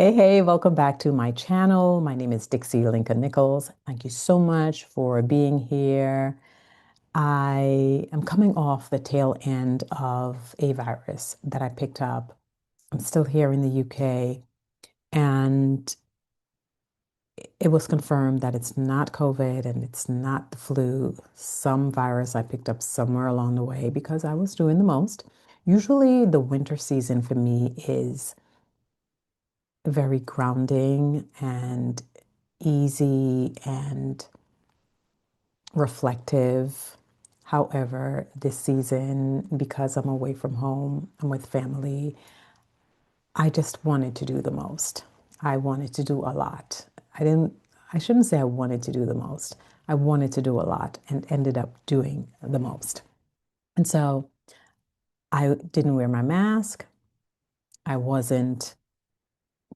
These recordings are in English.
Hey, welcome back to my channel. My name is Dixie Lincoln Nichols. Thank you so much for being here. I am coming off the tail end of a virus that I picked up. I'm still here in the UK, and it was confirmed that it's not COVID and it's not the flu. Some virus I picked up somewhere along the way because I was doing the most. Usually, the winter season for me is very grounding and easy and reflective. However, this season, because I'm away from home, I'm with family, I just wanted to do the most. I wanted to do a lot. I shouldn't say I wanted to do the most. I wanted to do a lot and ended up doing the most. And so I didn't wear my mask. I wasn't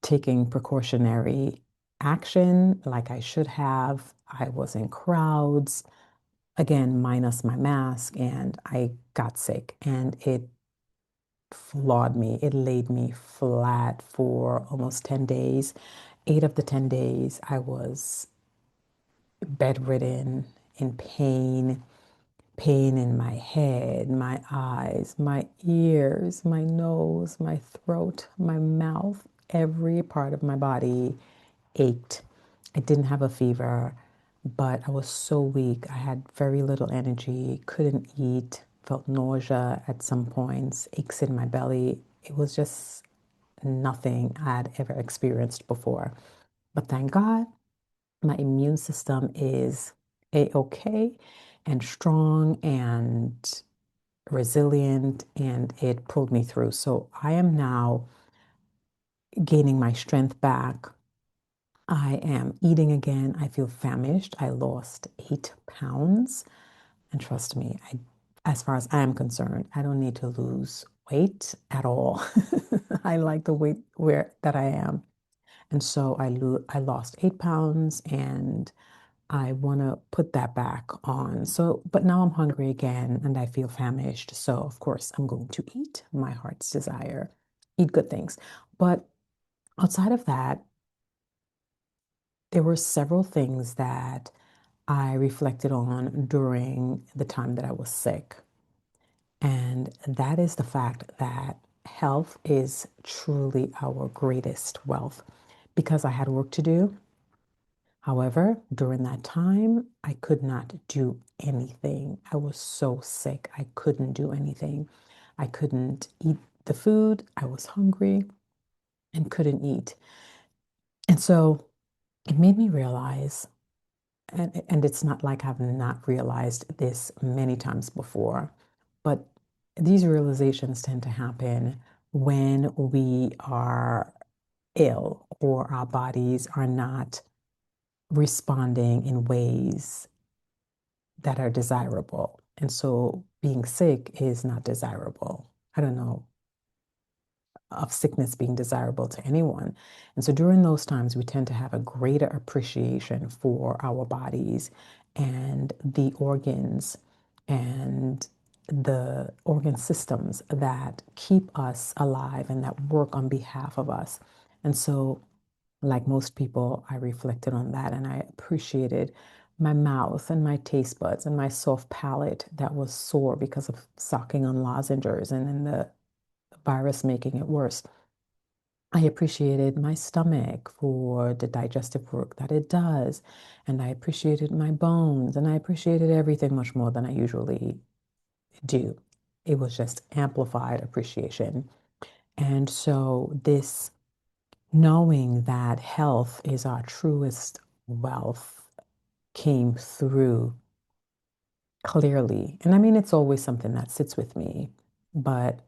taking precautionary action like I should have. I was in crowds, again, minus my mask, and I got sick and it flawed me. It laid me flat for almost 10 days. 8 of the 10 days, I was bedridden, in pain, pain in my head, my eyes, my ears, my nose, my throat, my mouth, every part of my body ached. I didn't have a fever, but I was so weak. I had very little energy, couldn't eat, felt nausea at some points, aches in my belly. It was just nothing I'd ever experienced before. But thank God, my immune system is a-okay and strong and resilient, and it pulled me through. So I am now gaining my strength back. I am eating again. I feel famished. I lost 8 pounds. And trust me, as far as I am concerned, I don't need to lose weight at all. I like the weight where that I am. And so I lost 8 pounds and I want to put that back on. So, but now I'm hungry again and I feel famished. So, of course, I'm going to eat my heart's desire, eat good things. But outside of that, there were several things that I reflected on during the time that I was sick. And that is the fact that health is truly our greatest wealth because I had work to do. However, during that time, I could not do anything. I was so sick. I couldn't do anything. I couldn't eat the food. I was hungry and couldn't eat. And so it made me realize, and it's not like I've not realized this many times before, but these realizations tend to happen when we are ill or our bodies are not responding in ways that are desirable. And so being sick is not desirable. I don't know of sickness being desirable to anyone. And so during those times, we tend to have a greater appreciation for our bodies and the organs and the organ systems that keep us alive and that work on behalf of us. And so, like most people, I reflected on that and I appreciated my mouth and my taste buds and my soft palate that was sore because of sucking on lozenges and then the virus making it worse. I appreciated my stomach for the digestive work that it does. And I appreciated my bones and I appreciated everything much more than I usually do. It was just amplified appreciation. And so, this knowing that health is our truest wealth came through clearly. And I mean, it's always something that sits with me. But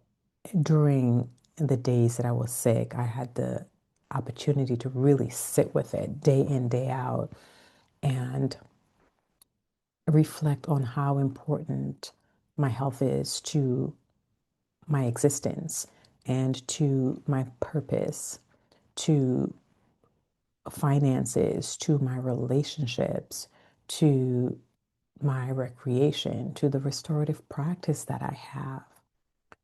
during the days that I was sick, I had the opportunity to really sit with it day in, day out, and reflect on how important my health is to my existence and to my purpose, to finances, to my relationships, to my recreation, to the restorative practice that I have,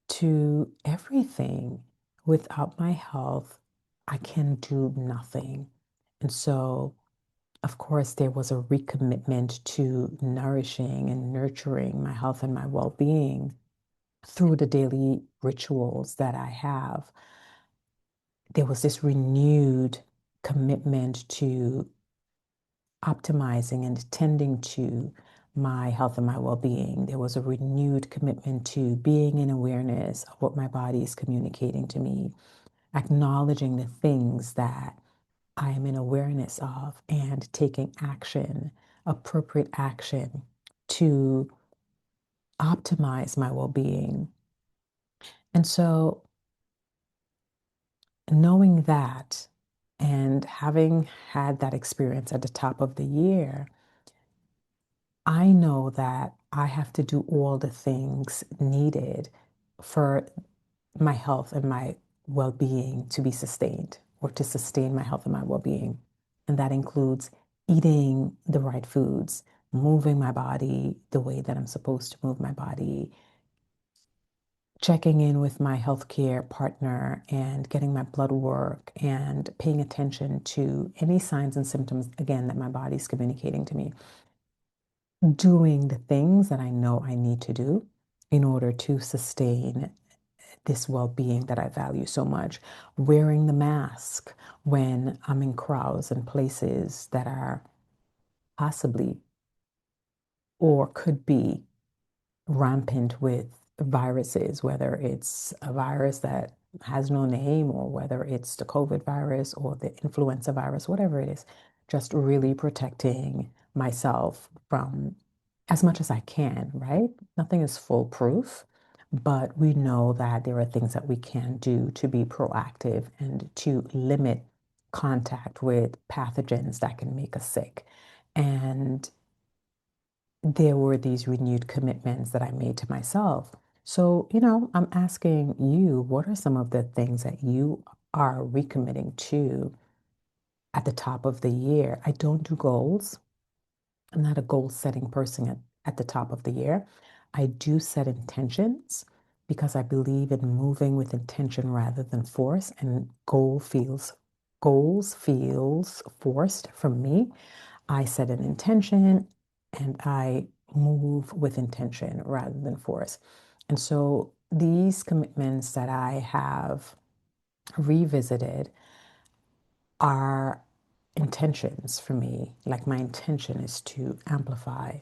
to everything. Without my health, I can do nothing. And so, of course, there was a recommitment to nourishing and nurturing my health and my well-being through the daily rituals that I have. There was this renewed commitment to optimizing and tending to my health and my well-being. There was a renewed commitment to being in awareness of what my body is communicating to me, acknowledging the things that I am in awareness of and taking action, appropriate action to optimize my well-being. And so knowing that and having had that experience at the top of the year, I know that I have to do all the things needed for my health and my well-being to be sustained or to sustain my health and my well-being. And that includes eating the right foods, moving my body the way that I'm supposed to move my body, checking in with my healthcare partner and getting my blood work and paying attention to any signs and symptoms, again, that my body's communicating to me, doing the things that I know I need to do in order to sustain this well-being that I value so much, wearing the mask when I'm in crowds and places that are possibly or could be rampant with viruses, whether it's a virus that has no name or whether it's the COVID virus or the influenza virus, whatever it is, just really protecting myself from as much as I can, right? Nothing is foolproof, but we know that there are things that we can do to be proactive and to limit contact with pathogens that can make us sick. And there were these renewed commitments that I made to myself. So, I'm asking you, what are some of the things that you are recommitting to at the top of the year? I don't do goals. I'm not a goal setting person at the top of the year. I do set intentions because I believe in moving with intention rather than force, and goals feels forced from me. I set an intention and I move with intention rather than force. And so these commitments that I have revisited are intentions for me. Like my intention is to amplify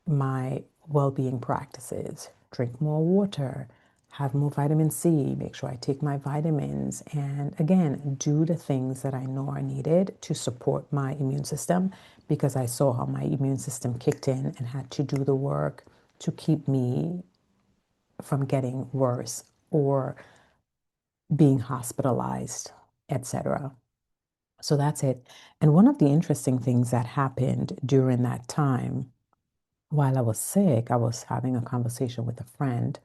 my well-being practices, drink more water, have more vitamin C, make sure I take my vitamins, and again, do the things that I know are needed to support my immune system because I saw how my immune system kicked in and had to do the work to keep me from getting worse or being hospitalized, etc. So that's it. And one of the interesting things that happened during that time while I was sick, I was having a conversation with a friend,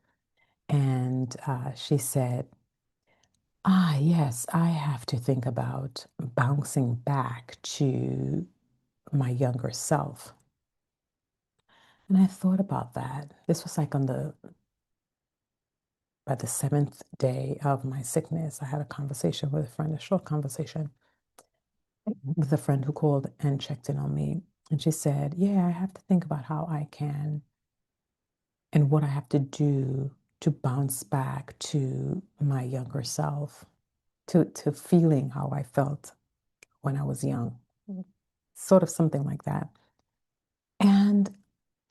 and she said, yes, I have to think about bouncing back to my younger self. And I thought about that. This was like by the seventh day of my sickness. I had a conversation with a friend, a short conversation with a friend who called and checked in on me. And she said, yeah, I have to think about how I can and what I have to do to bounce back to my younger self, to feeling how I felt when I was young, sort of something like that. And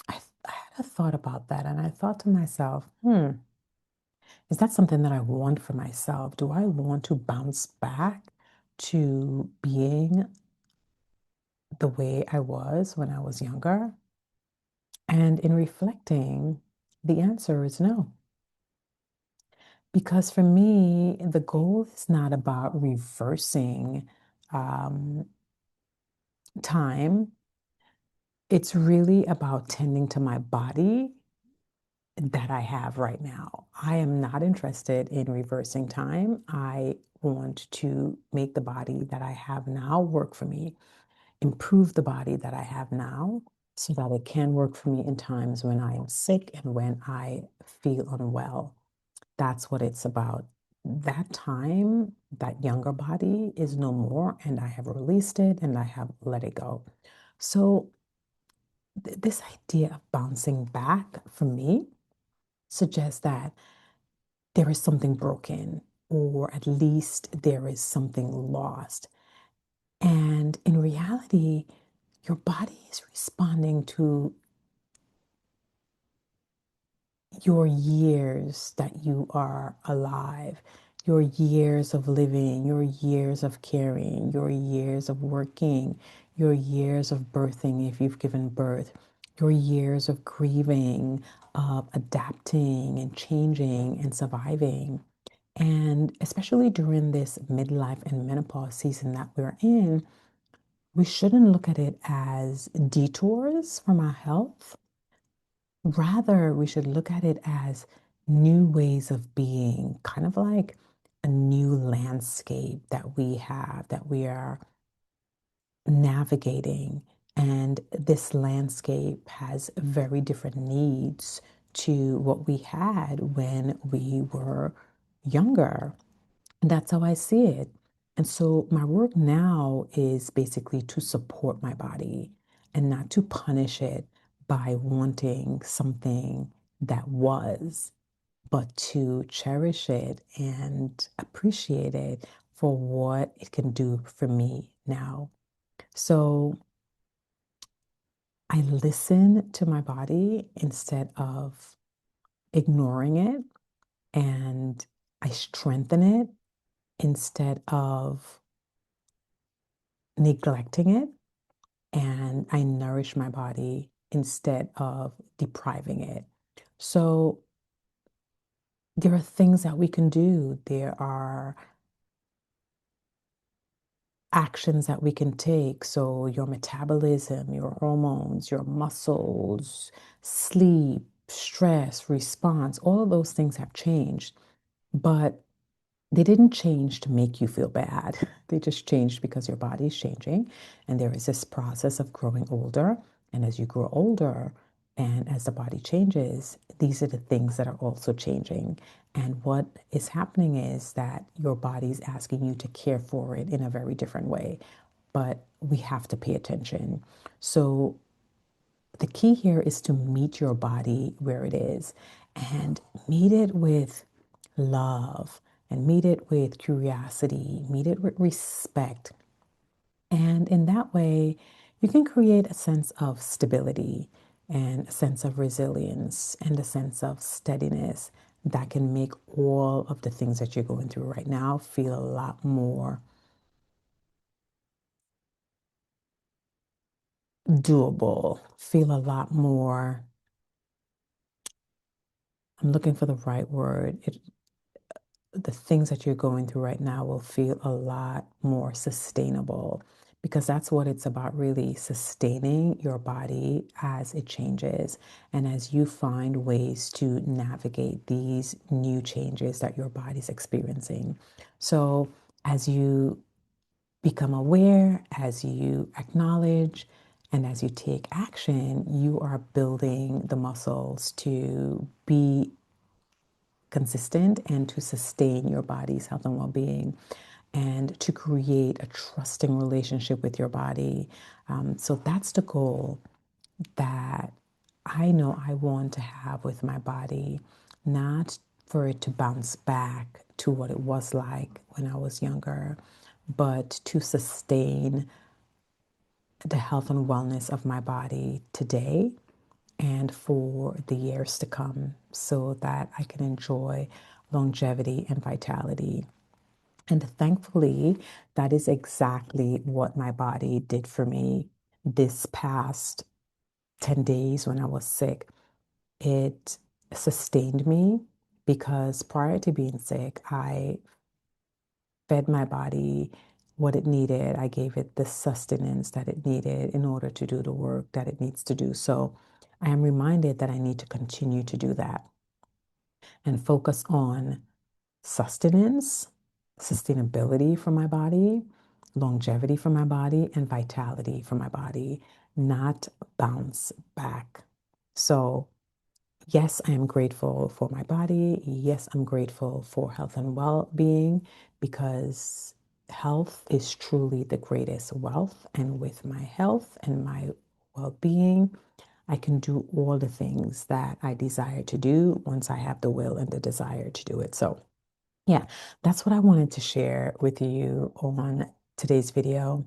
I had a thought about that, and I thought to myself, is that something that I want for myself? Do I want to bounce back to being the way I was when I was younger? And in reflecting, the answer is no. Because for me, the goal is not about reversing um, time. It's really about tending to my body that I have right now. I am not interested in reversing time. I want to make the body that I have now work for me, improve the body that I have now so that it can work for me in times when I am sick and when I feel unwell. That's what it's about. that time, that younger body is no more, and I have released it and I have let it go. So, this idea of bouncing back for me suggests that there is something broken, or at least there is something lost. And in reality, your body is responding to your years that you are alive, your years of living, your years of caring, your years of working, your years of birthing if you've given birth, your years of grieving, of adapting and changing and surviving. And especially during this midlife and menopause season that we're in, we shouldn't look at it as detours from our health. Rather, we should look at it as new ways of being, kind of like a new landscape that we have, that we are navigating. And this landscape has very different needs to what we had when we were younger. And that's how I see it. And so my work now is basically to support my body and not to punish it by wanting something that was, but to cherish it and appreciate it for what it can do for me now. So I listen to my body instead of ignoring it, and I strengthen it instead of neglecting it, and I nourish my body instead of depriving it. So there are things that we can do. There are actions that we can take. So your metabolism, your hormones, your muscles, sleep, stress, response, all of those things have changed. But they didn't change to make you feel bad. They just changed because your body's changing. And there is this process of growing older. And as you grow older and as the body changes, these are the things that are also changing. And what is happening is that your body's asking you to care for it in a very different way. But we have to pay attention. So the key here is to meet your body where it is and meet it with love and meet it with curiosity, meet it with respect. And in that way, you can create a sense of stability and a sense of resilience and a sense of steadiness that can make all of the things that you're going through right now feel a lot more doable, feel a lot more, I'm looking for the right word. The things that you're going through right now will feel a lot more sustainable, because that's what it's about, really sustaining your body as it changes and as you find ways to navigate these new changes that your body's experiencing. So as you become aware, as you acknowledge, and as you take action, you are building the muscles to be consistent and to sustain your body's health and well-being, and to create a trusting relationship with your body. So that's the goal that I know I want to have with my body, not for it to bounce back to what it was like when I was younger, but to sustain the health and wellness of my body today and for the years to come, so that I can enjoy longevity and vitality. And thankfully, that is exactly what my body did for me this past 10 days when I was sick. It sustained me because prior to being sick, I fed my body what it needed. I gave it the sustenance that it needed in order to do the work that it needs to do. So I am reminded that I need to continue to do that and focus on sustenance, sustainability for my body, longevity for my body, and vitality for my body, not bounce back. So Yes, I am grateful for my body. Yes, I'm grateful for health and well-being because health is truly the greatest wealth. And with my health and my well-being, I can do all the things that I desire to do once I have the will and the desire to do it. So, yeah, that's what I wanted to share with you on today's video.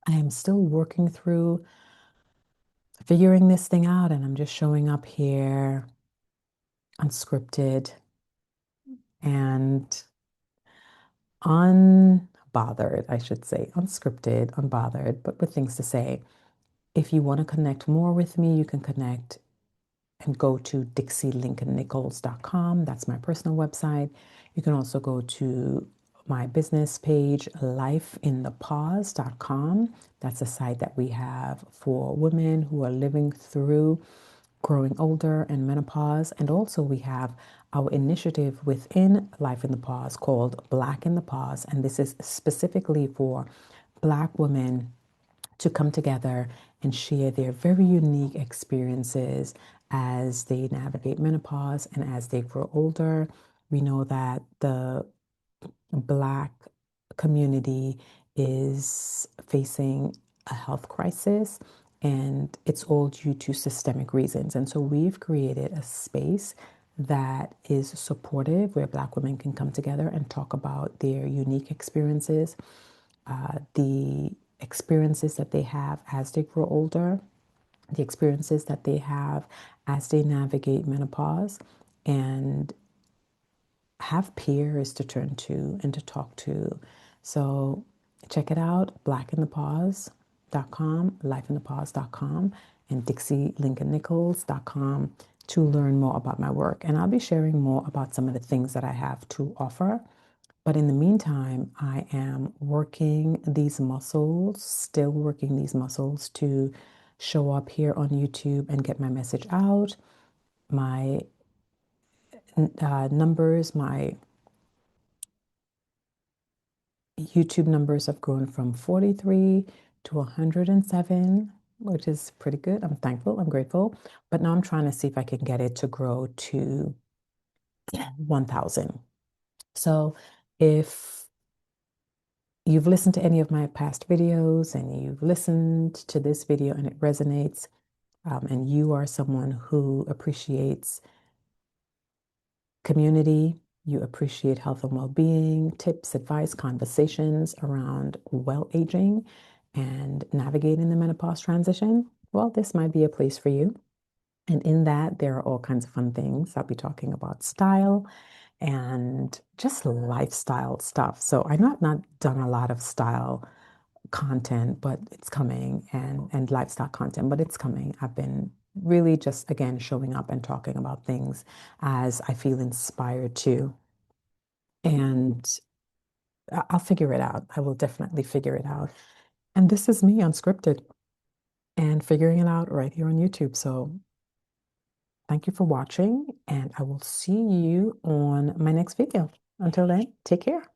I am still working through figuring this thing out, and I'm just showing up here unscripted and unbothered, I should say, unscripted, unbothered, but with things to say. If you want to connect more with me, you can connect and go to dixielincolnnichols.com. That's my personal website. You can also go to my business page, lifeinthepause.com. That's a site that we have for women who are living through growing older and menopause. And also, we have our initiative within Life in the Pause called Black in the Pause. And this is specifically for Black women to come together and share their very unique experiences as they navigate menopause and as they grow older. We know that the Black community is facing a health crisis, and it's all due to systemic reasons. And so we've created a space that is supportive where Black women can come together and talk about their unique experiences, the experiences that they have as they grow older, the experiences that they have as they navigate menopause, and have peers to turn to and to talk to. So check it out, blackinthepause.com, lifeinthepause.com, and dixielincolnnichols.com to learn more about my work. And I'll be sharing more about some of the things that I have to offer. But in the meantime, I am working these muscles, still working these muscles to show up here on YouTube and get my message out. My numbers, my YouTube numbers have grown from 43 to 107, which is pretty good. I'm thankful, I'm grateful. But now I'm trying to see if I can get it to grow to 1,000. So if you've listened to any of my past videos and you've listened to this video and it resonates, and you are someone who appreciates community, you appreciate health and well-being, tips, advice, conversations around well aging and navigating the menopause transition, well, this might be a place for you. And in that, there are all kinds of fun things. I'll be talking about style and just lifestyle stuff. So I know I've not done a lot of style content, but it's coming, and lifestyle content, but it's coming. I've been really just again showing up and talking about things as I feel inspired to. And I'll figure it out. I will definitely figure it out. And this is me unscripted and figuring it out right here on YouTube. So thank you for watching, and I will see you on my next video. Until then, take care.